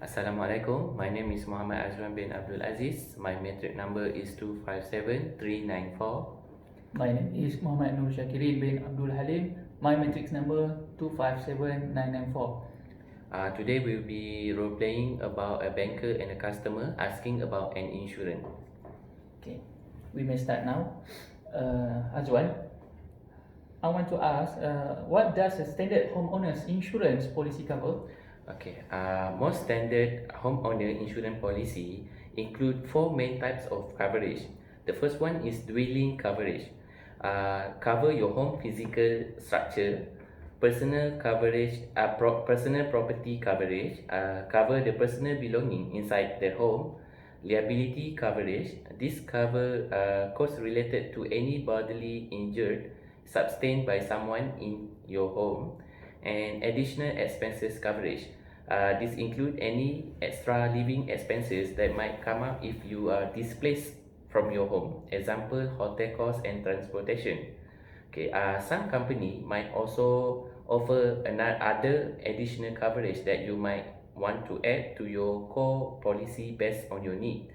Assalamualaikum. My name is Muhammad Azwan bin Abdul Aziz. My matric number is 257394. My name is Muhammad Nur Shakirin bin Abdul Halim. My matrix number 257994. Today we'll be role playing about a banker and a customer asking about an insurance. Okay, we may start now. Azwan, I want to ask, what does a standard homeowner's insurance policy cover? Okay. Most standard homeowner insurance policy include four main types of coverage. The first one is dwelling coverage. Cover your home physical structure. Personal coverage, personal property coverage, cover the personal belonging inside the home. Liability coverage, this cover costs related to any bodily injured sustained by someone in your home. And additional expenses coverage, this include any extra living expenses that might come up if you are displaced from your home, example hotel costs and transportation. Okay, some company might also offer another other additional coverage that you might want to add to your core policy based on your need.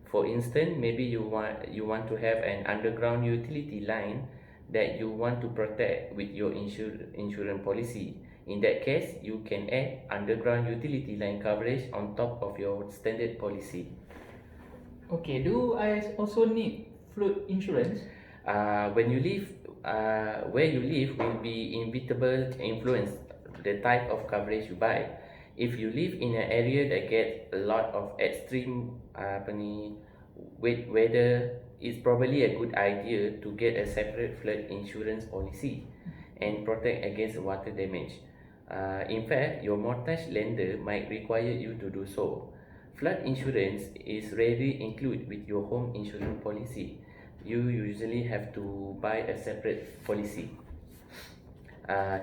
For instance, maybe you want to have an underground utility line that you want to protect with your insurance policy. In that case, you can add underground utility line coverage on top of your standard policy. Okay, do I also need flood insurance? When you live, where you live will be inevitable influence the type of coverage you buy. If you live in an area that gets a lot of extreme wet weather, it's probably a good idea to get a separate flood insurance policy and protect against water damage. In fact, your mortgage lender might require you to do so. Flood insurance is rarely included with your home insurance policy. You usually have to buy a separate policy.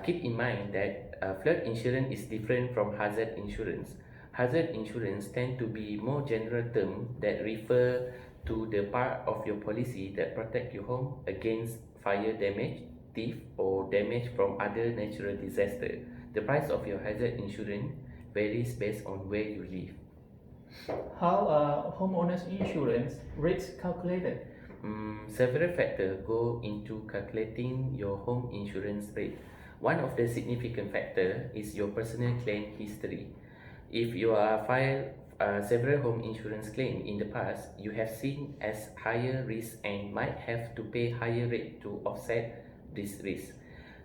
Keep in mind that flood insurance is different from hazard insurance. Hazard insurance tend to be more general term that refer to the part of your policy that protect your home against fire damage, thief, or damage from other natural disaster. The price of your hazard insurance varies based on where you live. How are homeowners insurance rates calculated? Several factors go into calculating your home insurance rate. One of the significant factors is your personal claim history. If you are filed several home insurance claims in the past, you have seen as higher risk and might have to pay higher rate to offset this risk.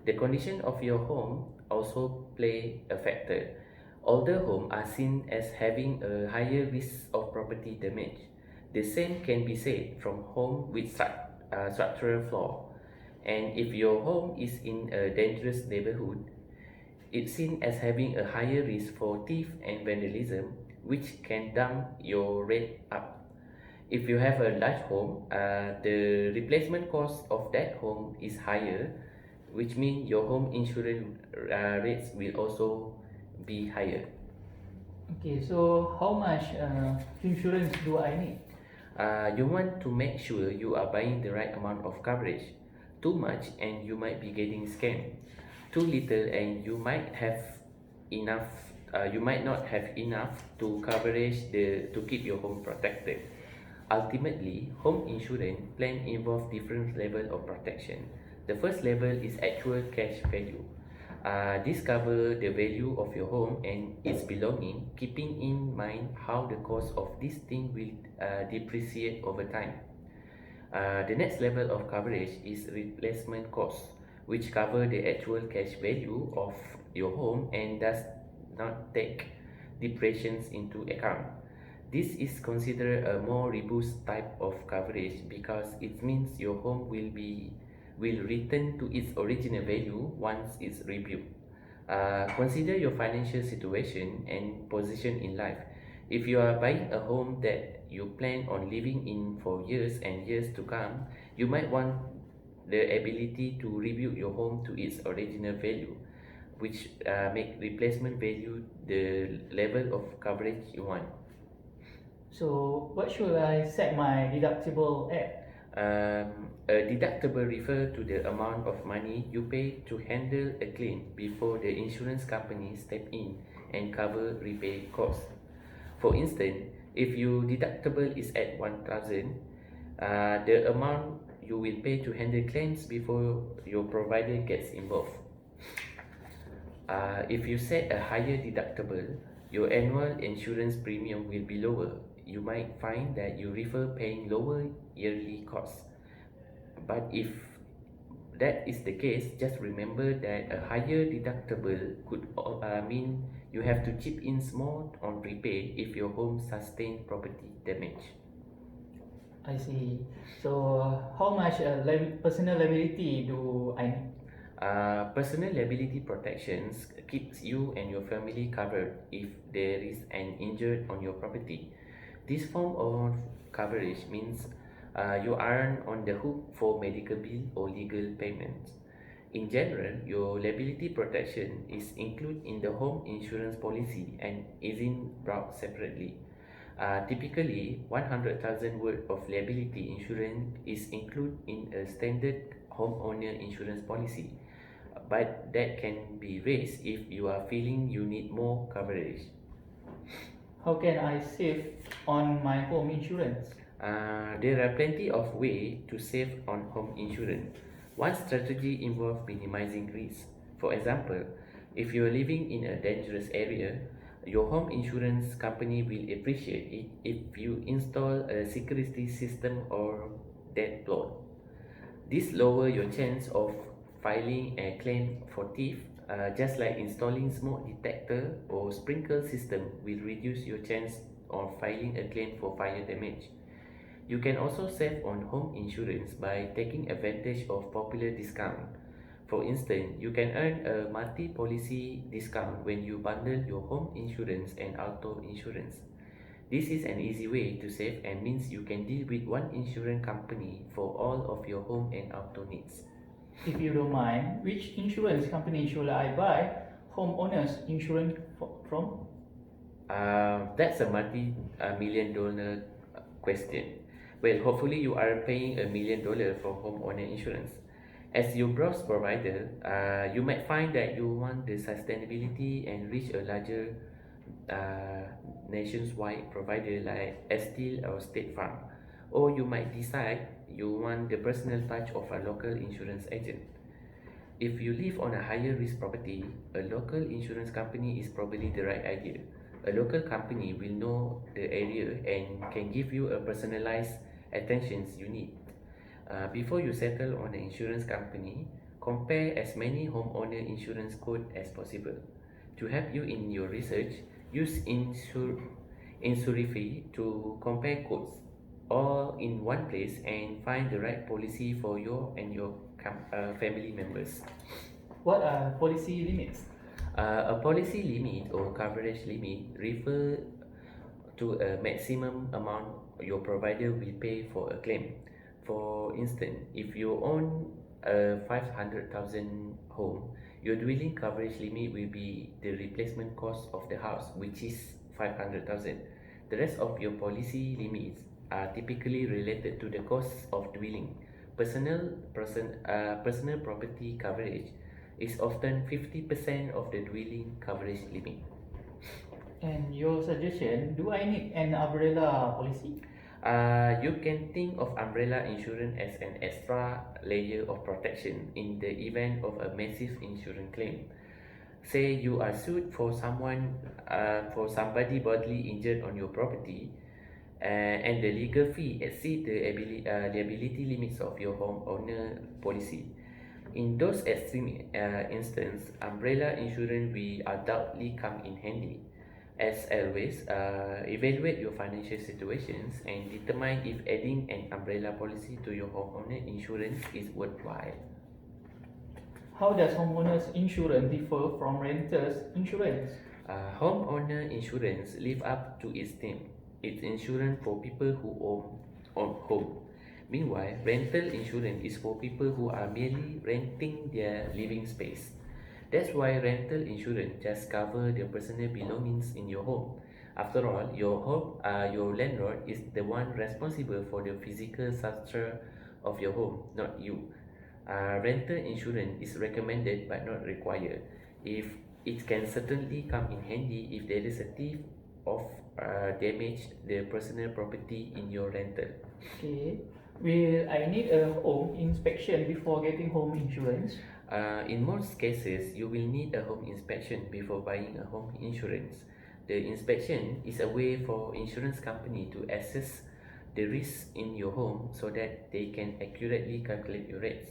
The condition of your home also play a factor. Older homes are seen as having a higher risk of property damage. The same can be said from home with structural flaw. And if your home is in a dangerous neighborhood, it's seen as having a higher risk for theft and vandalism, which can dump your rate up. If you have a large home, the replacement cost of that home is higher, which means your home insurance rates will also be higher. Okay, so how much insurance do I need? You want to make sure you are buying the right amount of coverage. Too much and you might be getting scammed. Too little and you might have enough. You might not have enough to coverage to keep your home protected. Ultimately, home insurance plan involve different level of protection. The first level is actual cash value. This cover the value of your home and its belonging, keeping in mind how the cost of this thing will depreciate over time. The next level of coverage is replacement cost, which cover the actual cash value of your home and does not take depreciations into account. This is considered a more robust type of coverage because it means your home will return to its original value once it's rebuilt. Consider your financial situation and position in life. If you are buying a home that you plan on living in for years and years to come, you might want the ability to rebuild your home to its original value, which make replacement value the level of coverage you want. So, what should I set my deductible at? A deductible refer to the amount of money you pay to handle a claim before the insurance company step in and cover repair costs. For instance, if your deductible is at 1000, the amount you will pay to handle claims before your provider gets involved. If you set a higher deductible, your annual insurance premium will be lower. You might find that you prefer paying lower yearly costs. But if that is the case, just remember that a higher deductible could mean you have to chip in more on repay if your home sustains property damage. I see. So, how much personal liability do I need? Personal liability protections keeps you and your family covered if there is an injured on your property. This form of coverage means you aren't on the hook for medical bill or legal payments. In general, your liability protection is included in the home insurance policy and isn't brought separately. Typically, 100,000 worth of liability insurance is included in a standard homeowner insurance policy, but that can be raised if you are feeling you need more coverage. How can I save on my home insurance? There are plenty of ways to save on home insurance. One strategy involves minimizing risk. For example, if you are living in a dangerous area, your home insurance company will appreciate it if you install a security system or dead plot. This lowers your chance of filing a claim for theft, just like installing smoke detector or sprinkler system will reduce your chance of filing a claim for fire damage. You can also save on home insurance by taking advantage of popular discount. For instance, you can earn a multi-policy discount when you bundle your home insurance and auto insurance. This is an easy way to save and means you can deal with one insurance company for all of your home and auto needs. If you don't mind, which insurance company should I buy homeowners insurance from? That's a multi-million dollar question. Well, hopefully you are paying $1 million for homeowner insurance. As your browse provider, you might find that you want the sustainability and reach a larger uh, nationwide provider like Estil or State Farm. Or you might decide you want the personal touch of a local insurance agent. If you live on a higher risk property, a local insurance company is probably the right idea. A local company will know the area and can give you a personalized attentions you need. Before you settle on an insurance company, compare as many homeowner insurance quotes as possible. To help you in your research, use Insurify to compare quotes all in one place and find the right policy for you and your family members. What are policy limits? A policy limit or coverage limit refer to a maximum amount your provider will pay for a claim. For instance, if you own a 500,000 home, your dwelling coverage limit will be the replacement cost of the house, which is 500,000. The rest of your policy limits are typically related to the cost of dwelling. Personal property coverage is often 50% of the dwelling coverage limit. And your suggestion, do I need an umbrella policy? You can think of umbrella insurance as an extra layer of protection in the event of a massive insurance claim. Say you are sued for somebody bodily injured on your property, and the legal fee exceed the liability limits of your homeowner policy. In those extreme instances, umbrella insurance will undoubtedly come in handy. As always, evaluate your financial situations and determine if adding an umbrella policy to your homeowner insurance is worthwhile. How does homeowners insurance differ from renters insurance? Homeowner insurance live up to its name. It's insurance for people who own home. Meanwhile, rental insurance is for people who are merely renting their living space. That's why rental insurance just cover the personal belongings in your home. After all, your landlord is the one responsible for the physical structure of your home, not you. Rental insurance is recommended but not required. If it can certainly come in handy if there is a thief of damage the personal property in your rental. Okay. Will I need a home inspection before getting home insurance? In most cases, you will need a home inspection before buying a home insurance. The inspection is a way for insurance company to assess the risks in your home so that they can accurately calculate your rates.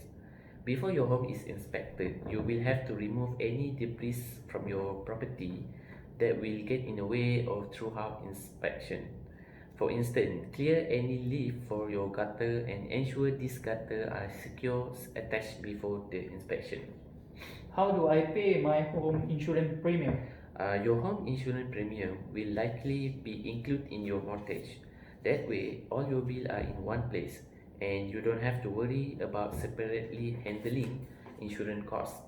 Before your home is inspected, you will have to remove any debris from your property that will get in the way of throughout inspection. For instance, clear any leaf for your gutter and ensure these gutter are secure attached before the inspection. How do I pay my home insurance premium? Your home insurance premium will likely be included in your mortgage. That way, all your bills are in one place and you don't have to worry about separately handling insurance costs.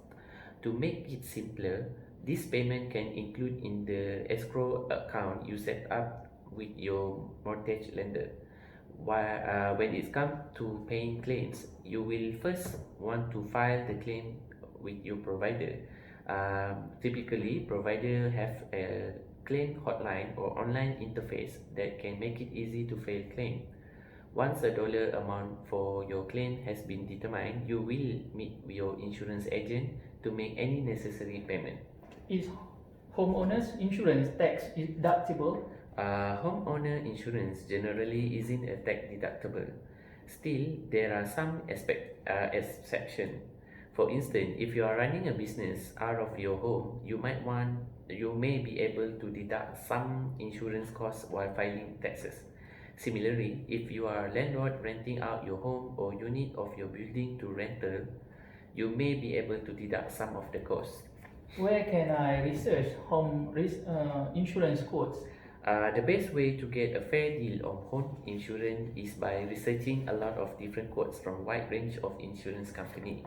To make it simpler, this payment can include in the escrow account you set up with your mortgage lender. When it comes to paying claims, you will first want to file the claim with your provider. Typically, provider have a claim hotline or online interface that can make it easy to file claim. Once a dollar amount for your claim has been determined, you will meet your insurance agent to make any necessary payment. Is homeowners insurance tax deductible? Homeowner insurance generally isn't a tax deductible. Still, there are some exceptions. For instance, if you are running a business out of your home, you may be able to deduct some insurance costs while filing taxes. Similarly, if you are a landlord renting out your home or unit of your building to rental, you may be able to deduct some of the costs. Where can I research insurance quotes? The best way to get a fair deal on home insurance is by researching a lot of different quotes from a wide range of insurance companies.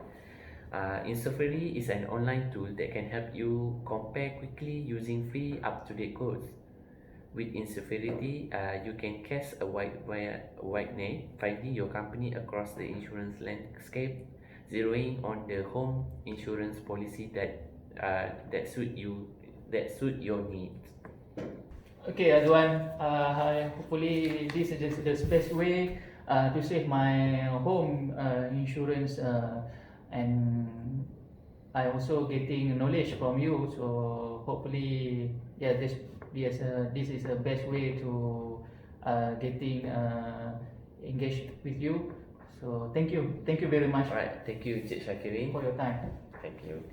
Insafari is an online tool that can help you compare quickly using free up-to-date quotes. With Insafari, you can cast a wide net, finding your company across the insurance landscape, zeroing on the home insurance policy that suit your needs. Okay, Azwan, hopefully this is just the best way to save my home insurance, and I also getting knowledge from you. So hopefully, yeah, this is the best way to getting engaged with you. So thank you very much Alright, thank you, Encik Shakirin. for your time. Thank you.